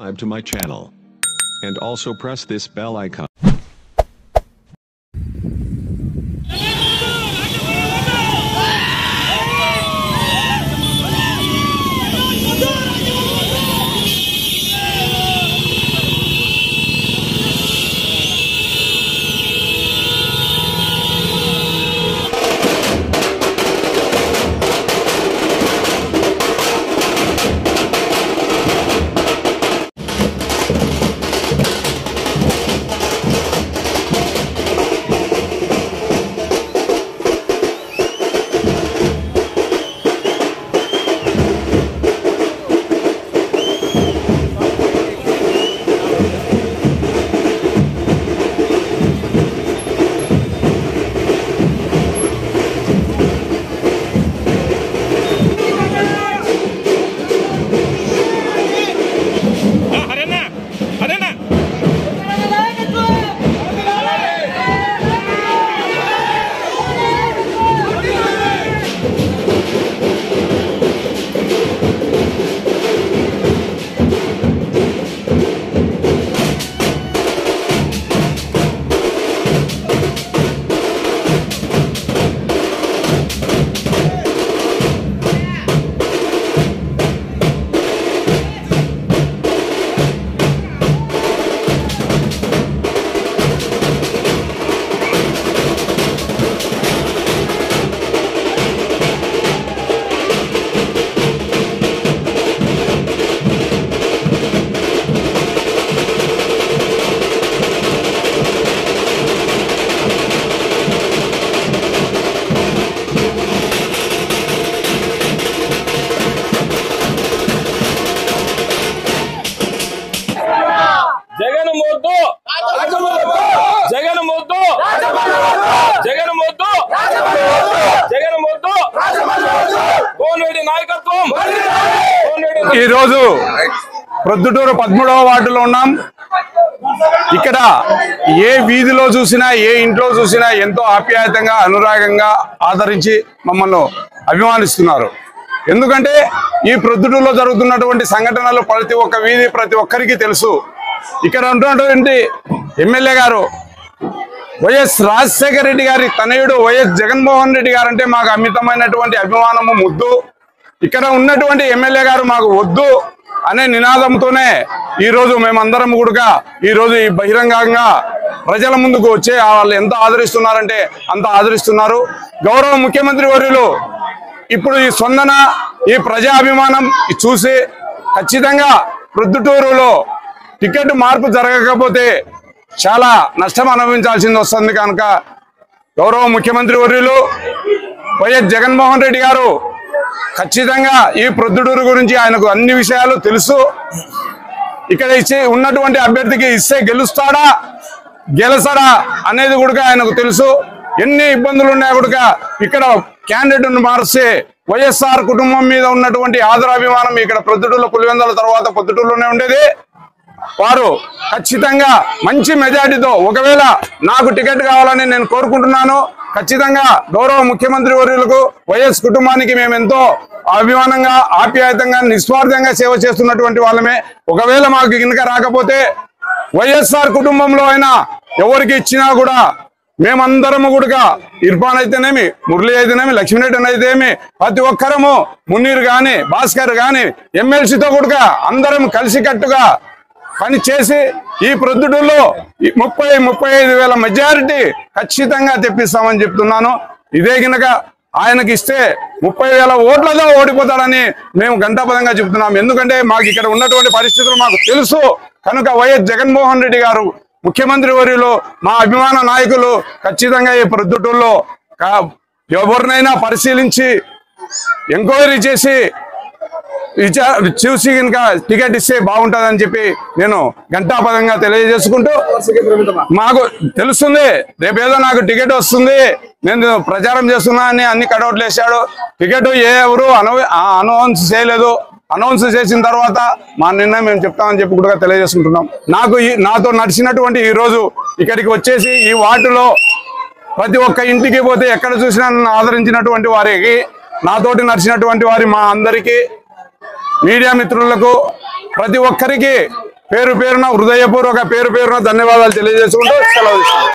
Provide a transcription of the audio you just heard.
subscribe to my channel and also press this bell icon. ఈ రోజు ప్రొద్దుటూరు 13వ వార్డులో ఉన్నాం. ఇక్కడ ఏ వీధిలో చూసినా ఏ ఇంట్లో చూసినా ఎంతో ఆప్యాయతంగా అనురాగంగా ఆదరించి మమ్మల్ని అభిమానిస్తున్నారు. ఎందుకంటే ఈ ప్రొద్దుటూరులో జరుగుతున్నటువంటి సంఘటనలు ప్రతి ఒక్క వీధి ప్రతి ఒక్కరికి తెలుసు. ఇక్కడ ఉన్నటువంటి ఎమ్మెల్యే గారు వైఎస్ రాజశేఖర రెడ్డి గారి తనయుడు వైఎస్ జగన్మోహన్ రెడ్డి గారు అంటే మాకు అమితమైనటువంటి అభిమానము, ముద్దు. ఇక్కడ ఉన్నటువంటి ఎమ్మెల్యే గారు మాకు వద్దు అనే నినాదంతోనే ఈరోజు మేమందరం కూడా ఈరోజు ఈ బహిరంగంగా ప్రజల ముందుకు వచ్చే వాళ్ళు ఎంత ఆదరిస్తున్నారంటే అంత ఆదరిస్తున్నారు. గౌరవ ముఖ్యమంత్రి వర్యులు ఇప్పుడు ఈ స్పందన, ఈ ప్రజా అభిమానం చూసి ఖచ్చితంగా ప్రొద్దుటూరులో టికెట్ మార్పు జరగకపోతే చాలా నష్టం అనుభవించాల్సింది వస్తుంది. కనుక గౌరవ ముఖ్యమంత్రి వర్యులు వైఎస్ జగన్మోహన్ రెడ్డి గారు ఖచ్చితంగా ఈ ప్రొద్దుటూరు గురించి ఆయనకు అన్ని విషయాలు తెలుసు. ఇక్కడ ఇచ్చి ఉన్నటువంటి అభ్యర్థికి ఇస్తే గెలుస్తాడా గెలసడా అనేది కూడా ఆయనకు తెలుసు. ఎన్ని ఇబ్బందులు ఉన్నా కూడా ఇక్కడ క్యాండిడేట్ను మారిస్తే వైఎస్ఆర్ కుటుంబం మీద ఉన్నటువంటి ఆదరాభిమానం ఇక్కడ ప్రొద్దుటూరులో పులివెందుల తర్వాత ప్రొద్దుటూరులోనే ఉండేది. వారు ఖచ్చితంగా మంచి మెజార్టీతో, ఒకవేళ నాకు టికెట్ కావాలని నేను కోరుకుంటున్నాను, ఖచ్చితంగా గౌరవ ముఖ్యమంత్రి వర్యులకు వైఎస్ కుటుంబానికి మేము ఎంతో అభిమానంగా ఆప్యాయతంగా నిస్వార్థంగా సేవ చేస్తున్నటువంటి వాళ్ళమే. ఒకవేళ మాకు కిందక రాకపోతే వైఎస్ఆర్ కుటుంబంలో అయినా ఎవరికి ఇచ్చినా కూడా మేమందరము కూడా ఇర్ఫాన్ అయితేనేమి, మురళి అయితేనేమి, లక్ష్మీరెడ్డి అయితేనేమి ప్రతి ఒక్కరము, మున్నీర్ గాని భాస్కర్ గాని ఎమ్మెల్సీతో కూడా అందరం కలిసికట్టుగా పని చేసి ఈ ప్రొద్దుటూరులో 30-35 మెజారిటీ ఖచ్చితంగా తెప్పిస్తామని చెప్తున్నాను. ఇదే గినక ఆయనకి ఇస్తే 30,000 ఓట్లతో ఓడిపోతాడని మేము ఘంటాపదంగా చెప్తున్నాం. ఎందుకంటే మాకు ఇక్కడ ఉన్నటువంటి పరిస్థితులు మాకు తెలుసు. కనుక వైఎస్ జగన్మోహన్ రెడ్డి గారు ముఖ్యమంత్రి వర్యులు, మా అభిమాన నాయకులు ఖచ్చితంగా ఈ ప్రొద్దుటూరులో ఎవరినైనా పరిశీలించి ఎంక్వైరీ చేసి చూసి కనుక టికెట్ ఇస్తే బాగుంటుందని చెప్పి నేను ఘంటాపదంగా తెలియజేసుకుంటూ, మాకు తెలుస్తుంది రేపేదో నాకు టికెట్ వస్తుంది, నేను ప్రచారం చేస్తున్నా అని అన్ని కడౌట్లు వేసాడు. టికెట్ ఎవరు అనౌన్స్ చేయలేదు. అనౌన్స్ చేసిన తర్వాత మా నిర్ణయం మేము చెప్తామని చెప్పి కూడా తెలియజేసుకుంటున్నాం. నాతో నడిచినటువంటి ఈ రోజు ఇక్కడికి వచ్చేసి ఈ వార్డులో ప్రతి ఒక్క ఇంటికి పోతే ఎక్కడ చూసినా నన్ను ఆదరించినటువంటి వారికి, నాతోటి నడిచినటువంటి వారి మా అందరికీ, మీడియా మిత్రులకు, ప్రతి ఒక్కరికి పేరు పేరున హృదయపూర్వక పేరు పేరున ధన్యవాదాలు తెలియజేసుకుంటూ సెలవు తీసుకుంటాం.